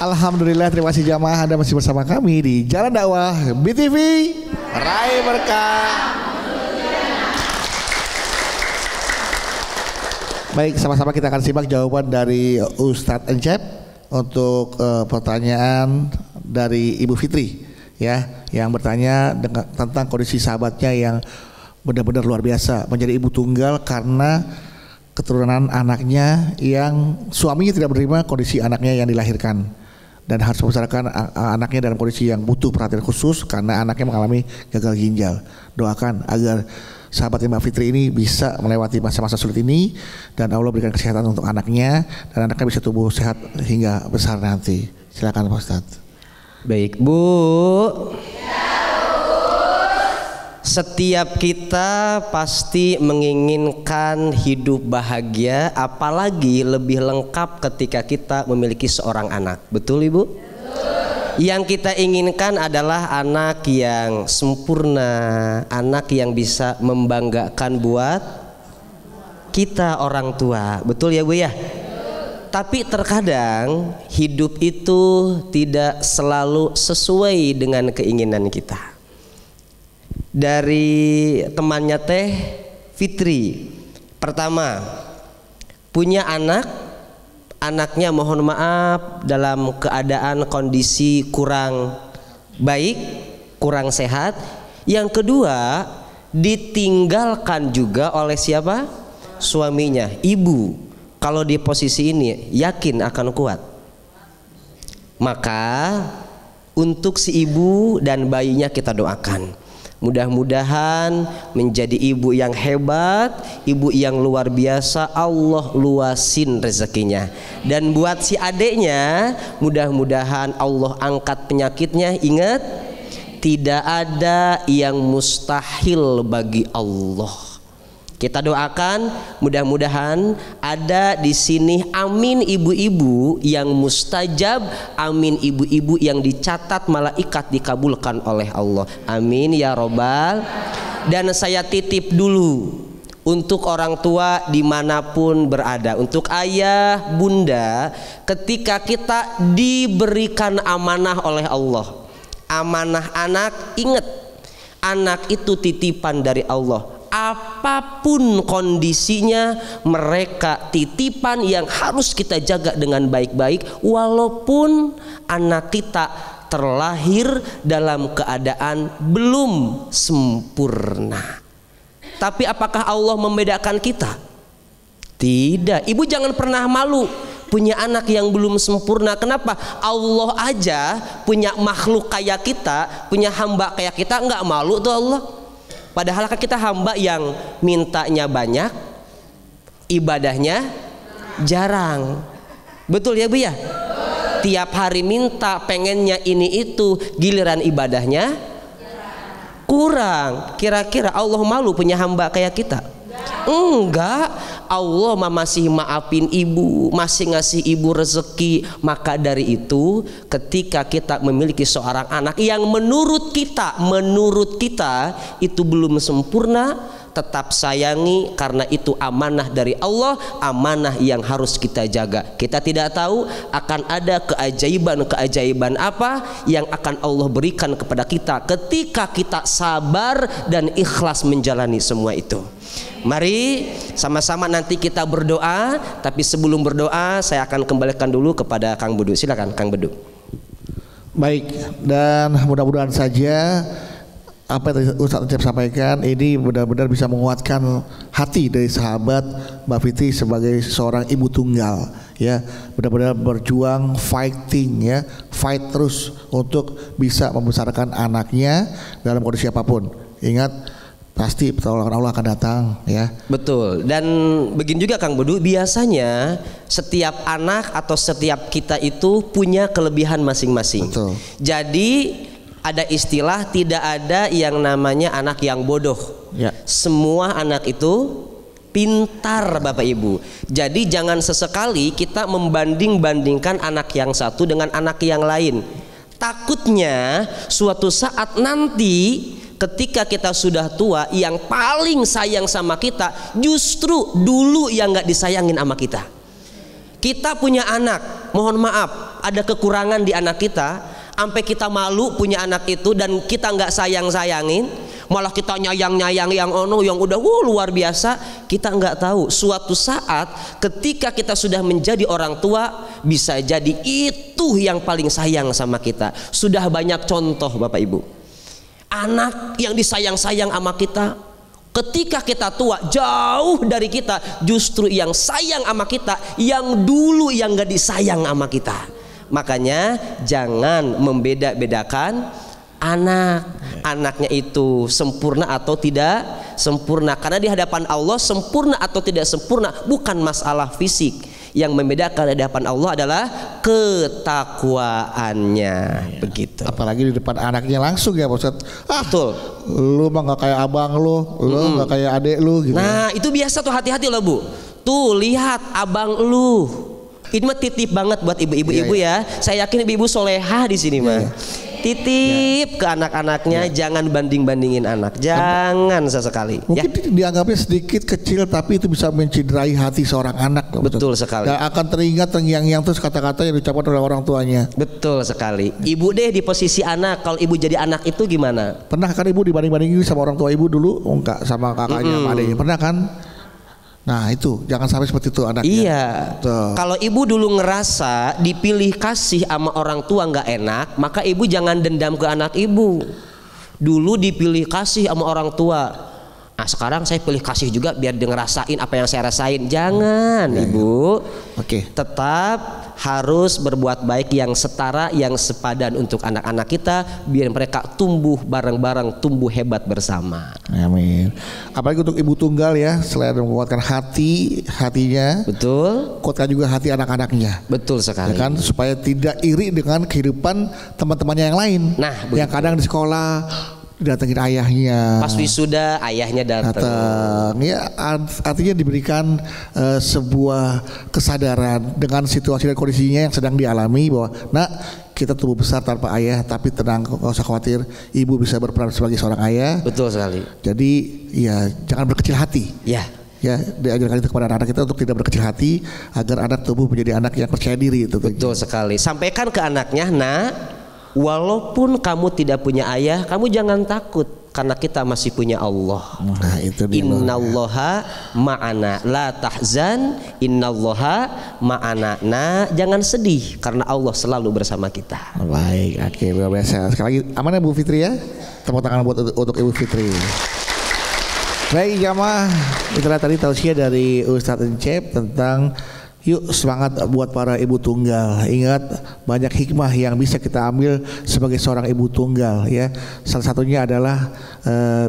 Alhamdulillah, terima kasih jamaah, Anda masih bersama kami di Jalan Dakwah BTV Raih Berkah. Baik, sama-sama kita akan simak jawaban dari Ustadz Encep untuk pertanyaan dari Ibu Fitri, ya, yang bertanya tentang kondisi sahabatnya yang benar-benar luar biasa, menjadi ibu tunggal karena keturunan anaknya yang suaminya tidak menerima kondisi anaknya yang dilahirkan dan harus membesarkan anaknya dalam kondisi yang butuh perhatian khusus karena anaknya mengalami gagal ginjal. Doakan agar sahabat Mbak Fitri ini bisa melewati masa-masa sulit ini dan Allah berikan kesehatan untuk anaknya dan anaknya bisa tumbuh sehat hingga besar nanti. Silakan Pak Ustadz. Baik Bu. Setiap kita pasti menginginkan hidup bahagia, apalagi lebih lengkap ketika kita memiliki seorang anak. Betul Ibu? Betul. Yang kita inginkan adalah anak yang sempurna, anak yang bisa membanggakan buat kita orang tua. Betul ya Bu ya? Betul. Tapi terkadang hidup itu tidak selalu sesuai dengan keinginan kita. Dari temannya Teh Fitri, pertama punya anaknya mohon maaf dalam keadaan kondisi kurang baik, kurang sehat. Yang kedua ditinggalkan juga oleh siapa? Suaminya. Ibu kalau di posisi ini yakin akan kuat? Maka untuk si ibu dan bayinya kita doakan. Mudah-mudahan menjadi ibu yang hebat, ibu yang luar biasa, Allah luasin rezekinya. Dan buat si adeknya, mudah-mudahan Allah angkat penyakitnya. Ingat, tidak ada yang mustahil bagi Allah. Kita doakan mudah-mudahan ada di sini amin ibu-ibu yang mustajab, amin ibu-ibu yang dicatat malaikat dikabulkan oleh Allah. Amin ya robbal. Dan saya titip dulu untuk orang tua dimanapun berada, untuk ayah bunda, ketika kita diberikan amanah oleh Allah, amanah anak, ingat anak itu titipan dari Allah. Apapun kondisinya, mereka titipan yang harus kita jaga dengan baik-baik, walaupun anak kita terlahir dalam keadaan belum sempurna. Tapi apakah Allah membedakan kita? Tidak. Ibu jangan pernah malu punya anak yang belum sempurna. Kenapa? Allah aja punya makhluk kayak kita, punya hamba kayak kita, nggak malu tuh Allah. Padahal kita hamba yang mintanya banyak, ibadahnya jarang. Betul ya Bu ya? Tiap hari minta, pengennya ini itu, giliran ibadahnya kurang. Kira-kira Allah malu punya hamba kayak kita? Enggak. Allah masih maafin ibu, masih ngasih ibu rezeki. Maka dari itu ketika kita memiliki seorang anak yang menurut kita itu belum sempurna, tetap sayangi karena itu amanah dari Allah, amanah yang harus kita jaga. Kita tidak tahu akan ada keajaiban apa yang akan Allah berikan kepada kita ketika kita sabar dan ikhlas menjalani semua itu. Mari sama-sama nanti kita berdoa, tapi sebelum berdoa saya akan kembalikan dulu kepada Kang Bedu. Silakan Kang Bedu. Baik, dan mudah-mudahan saja apa yang Ustadz Encep sampaikan ini benar-benar bisa menguatkan hati dari sahabat Mbak Fitri sebagai seorang ibu tunggal, ya, benar-benar berjuang, fighting, ya, fight terus untuk bisa membesarkan anaknya dalam kondisi apapun. Ingat, pasti pertolongan Allah akan datang, ya. Betul. Dan begini juga Kang Bedu, biasanya setiap anak atau setiap kita itu punya kelebihan masing-masing. Betul. Jadi ada istilah tidak ada yang namanya anak yang bodoh. Ya. Semua anak itu pintar Bapak Ibu. Jadi jangan sesekali kita membanding-bandingkan anak yang satu dengan anak yang lain. Takutnya suatu saat nanti ketika kita sudah tua, yang paling sayang sama kita justru dulu yang gak disayangin sama kita. Kita punya anak, mohon maaf, ada kekurangan di anak kita, sampai kita malu punya anak itu dan kita nggak sayang-sayangin, malah kita nyayang-nyayang yang yang udah luar biasa. Kita nggak tahu suatu saat ketika kita sudah menjadi orang tua, bisa jadi itu yang paling sayang sama kita. Sudah banyak contoh Bapak Ibu, anak yang disayang-sayang sama kita, ketika kita tua jauh dari kita, justru yang sayang sama kita yang dulu yang gak disayang sama kita. Makanya jangan membeda-bedakan anak. Anaknya itu sempurna atau tidak sempurna, karena di hadapan Allah sempurna atau tidak sempurna bukan masalah fisik. Yang membedakan di hadapan Allah adalah ketakwaannya, begitu. Apalagi di depan anaknya langsung ya Pak Ustadz. Betul. Lu mah nggak kayak abang lu nggak kayak adek lu gitu. Nah itu biasa tuh, hati-hati loh Bu. Tuh lihat abang lu. Ini mah titip banget buat ibu-ibu ya. Saya yakin ibu-ibu solehah di sini mah. Titip ke anak-anaknya, jangan banding-bandingin anak, jangan sesekali. Mungkin dianggapnya sedikit kecil, tapi itu bisa menciderai hati seorang anak. Betul sekali. Dan akan teringat terngiang-ngiang terus kata-kata yang diucapkan oleh orang tuanya. Betul sekali. Ibu deh di posisi anak, kalau ibu jadi anak itu gimana? Pernah kan ibu dibanding-bandingin sama orang tua ibu dulu? Enggak, sama kakaknya, sama adiknya. Pernah kan? Nah itu jangan sampai seperti itu anaknya. Iya. Kalau ibu dulu ngerasa dipilih kasih sama orang tua nggak enak, maka ibu jangan dendam ke anak ibu. Dulu dipilih kasih sama orang tua, nah sekarang saya pilih kasih juga biar dia ngerasain apa yang saya rasain. Jangan ibu. Oke. Tetap harus berbuat baik yang setara, yang sepadan untuk anak-anak kita, biar mereka tumbuh bareng-bareng, tumbuh hebat bersama. Amin. Apalagi untuk ibu tunggal ya, selain menguatkan hatinya, betul, kuatkan juga hati anak-anaknya. Betul sekali. Ya kan, supaya tidak iri dengan kehidupan teman-temannya yang lain. Nah, yang kadang di sekolah datengin ayahnya, pas wisuda ayahnya datang. Ya artinya diberikan sebuah kesadaran dengan situasi dan kondisinya yang sedang dialami, bahwa nak, kita tumbuh besar tanpa ayah, tapi tenang, gak usah khawatir, ibu bisa berperan sebagai seorang ayah. Betul sekali. Jadi ya jangan berkecil hati. Ya diajarkan itu kepada anak-anak kita untuk tidak berkecil hati, agar anak tumbuh menjadi anak yang percaya diri. Betul sekali. Sampaikan ke anaknya, nah, walaupun kamu tidak punya ayah, kamu jangan takut, karena kita masih punya Allah. Nah, itu dia. Innallaha ma'ana, la tahzan, innallaha ma'ana. Nah, jangan sedih karena Allah selalu bersama kita. Baik, oke, luar biasa. Sekali lagi aman ya Bu Fitri ya. Tepuk tangan buat untuk Ibu Fitri. Baik jamaah, itulah tadi tausiah dari Ustadz Encep tentang yuk semangat buat para ibu tunggal. Ingat, banyak hikmah yang bisa kita ambil sebagai seorang ibu tunggal ya. Salah satunya adalah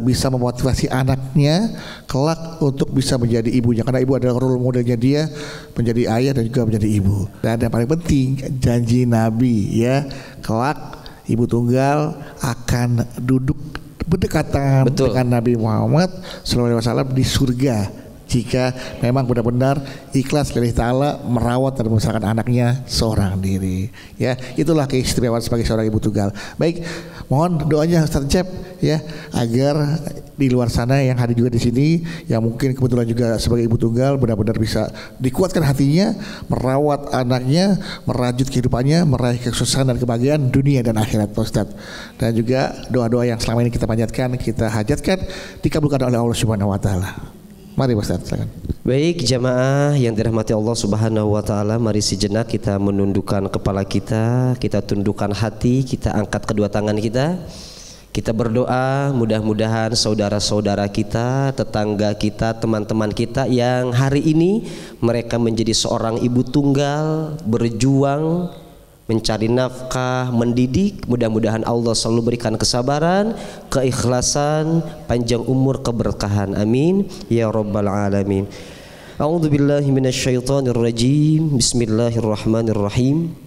bisa memotivasi anaknya kelak untuk bisa menjadi ibunya, karena ibu adalah role modelnya dia menjadi ayah dan juga menjadi ibu. Dan yang paling penting, janji Nabi ya, kelak ibu tunggal akan duduk berdekatan dengan Nabi Muhammad SAW di surga, jika memang benar-benar ikhlas lillahi ta'ala merawat dan membesarkan anaknya seorang diri. Ya, itulah keistimewaan sebagai seorang ibu tunggal. Baik, mohon doanya Ustaz Encep ya, agar di luar sana yang hadir juga di sini, yang mungkin kebetulan juga sebagai ibu tunggal, benar-benar bisa dikuatkan hatinya, merawat anaknya, merajut kehidupannya, meraih kesuksesan dan kebahagiaan dunia dan akhirat, Pak Ustaz. Dan juga doa-doa yang selama ini kita panjatkan, kita hajatkan, dikabulkan oleh Allah Subhanahu wa taala. Mari Pak Ustaz, silakan. Baik jamaah yang dirahmati Allah Subhanahu wa taala, mari sejenak kita menundukkan kepala kita tundukkan hati, kita angkat kedua tangan kita. Kita berdoa mudah-mudahan saudara-saudara kita, tetangga kita, teman-teman kita yang hari ini mereka menjadi seorang ibu tunggal, berjuang mencari nafkah, mendidik, mudah-mudahan Allah selalu berikan kesabaran, keikhlasan, panjang umur, keberkahan. Amin ya rabbal alamin. A'udzubillahi minasyaitonirrajim. Bismillahirrahmanirrahim.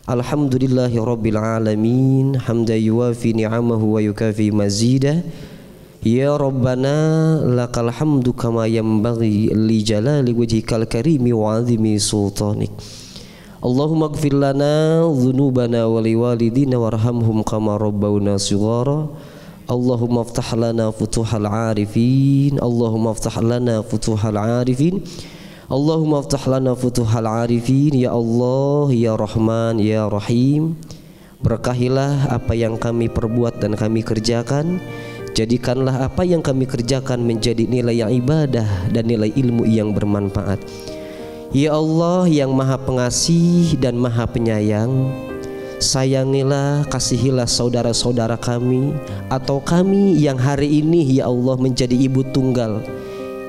Alhamdulillahi rabbil alamin, hamdan yuwafi ni'amahu wa yukafi mazidah. Ya Rabbana lakal hamdu kama yanbaghi li jalali wajhikal karimi wa 'azimi sultanik. Allahumma ighfir lana dhunubana wa liwalidina warhamhum kama rabbawna shighara. Allahumma iftah lana futuhal arifin. Allahumma iftah lana futuhal arifin. Allahumma aftah lana futuhal arifin. Ya Allah, ya Rahman, ya Rahim, berkahilah apa yang kami perbuat dan kami kerjakan. Jadikanlah apa yang kami kerjakan menjadi nilai yang ibadah dan nilai ilmu yang bermanfaat. Ya Allah yang maha pengasih dan maha penyayang, sayangilah, kasihilah saudara-saudara kami atau kami yang hari ini ya Allah menjadi ibu tunggal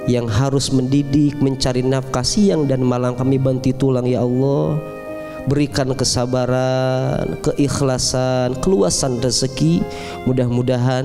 yang harus mendidik, mencari nafkah siang dan malam, kami banti tulang ya Allah. Berikan kesabaran, keikhlasan, keluasan rezeki. Mudah-mudahan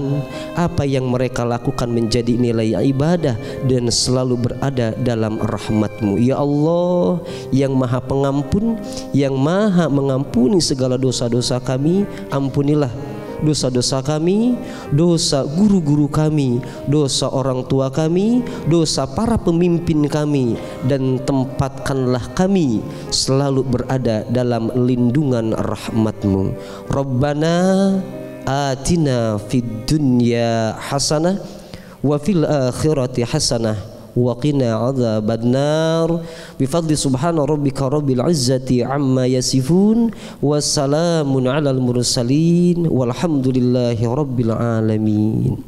apa yang mereka lakukan menjadi nilai ibadah dan selalu berada dalam rahmat-Mu. Ya Allah yang maha pengampun, yang maha mengampuni segala dosa-dosa kami, ampunilah dosa-dosa kami, dosa guru-guru kami, dosa orang tua kami, dosa para pemimpin kami, dan tempatkanlah kami selalu berada dalam lindungan rahmat-Mu. Rabbana atina fid dunya hasanah wa fil akhirati hasanah wa qina adzabannar bifadli subhana rabbika rabbil izzati amma yasifun wassalamun alal mursalin walhamdulillahi rabbil alamin.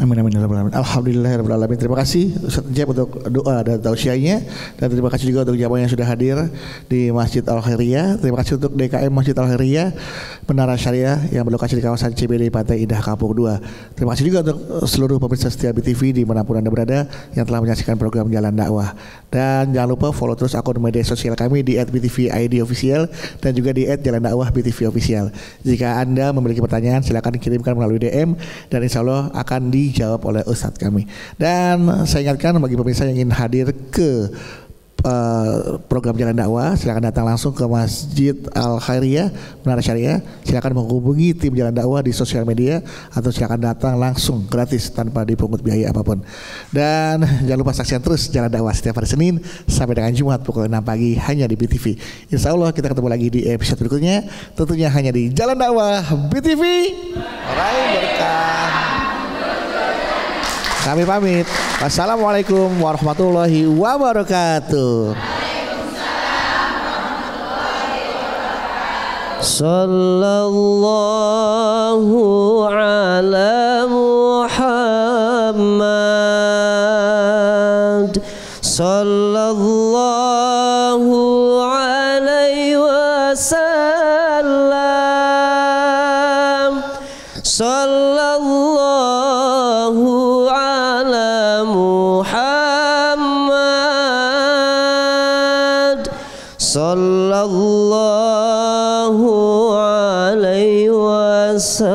Amin amin ya rabbal alamin. Alhamdulillahirabbil alamin. Terima kasih Ustaz Jeb untuk doa dan tausiahnya, dan terima kasih juga untuk jamaah yang sudah hadir di Masjid Al Khairiyah. Terima kasih untuk DKM Masjid Al Khairiyah Menara Syariah yang berlokasi di kawasan CBD Pantai Indah Kapuk 2. Terima kasih juga untuk seluruh pemirsa setia BTV dimanapun Anda berada yang telah menyaksikan program Jalan Dakwah. Dan jangan lupa follow terus akun media sosial kami di @BTV_ID_official dan juga di @Jalan Dakwah BTV Official. Jika Anda memiliki pertanyaan silakan kirimkan melalui DM dan insya Allah akan dijawab oleh Ustadz kami. Dan saya ingatkan bagi pemirsa yang ingin hadir ke program Jalan Dakwah, silakan datang langsung ke Masjid Al Khairiyah Menara Syariah. Silakan menghubungi tim Jalan Dakwah di sosial media atau silakan datang langsung gratis tanpa dipungut biaya apapun. Dan jangan lupa saksikan terus Jalan Dakwah setiap hari Senin sampai dengan Jumat pukul 6 pagi hanya di BTV. Insya Allah kita ketemu lagi di episode berikutnya, tentunya hanya di Jalan Dakwah BTV. Raih berkah. Kami pamit. Wassalamualaikum warahmatullahi wabarakatuh. Sallallahu ala Muhammad. Sallallahu alaihi wasallam. Sallallahu ala Muhammad. Sallallahu alaihi wasallam.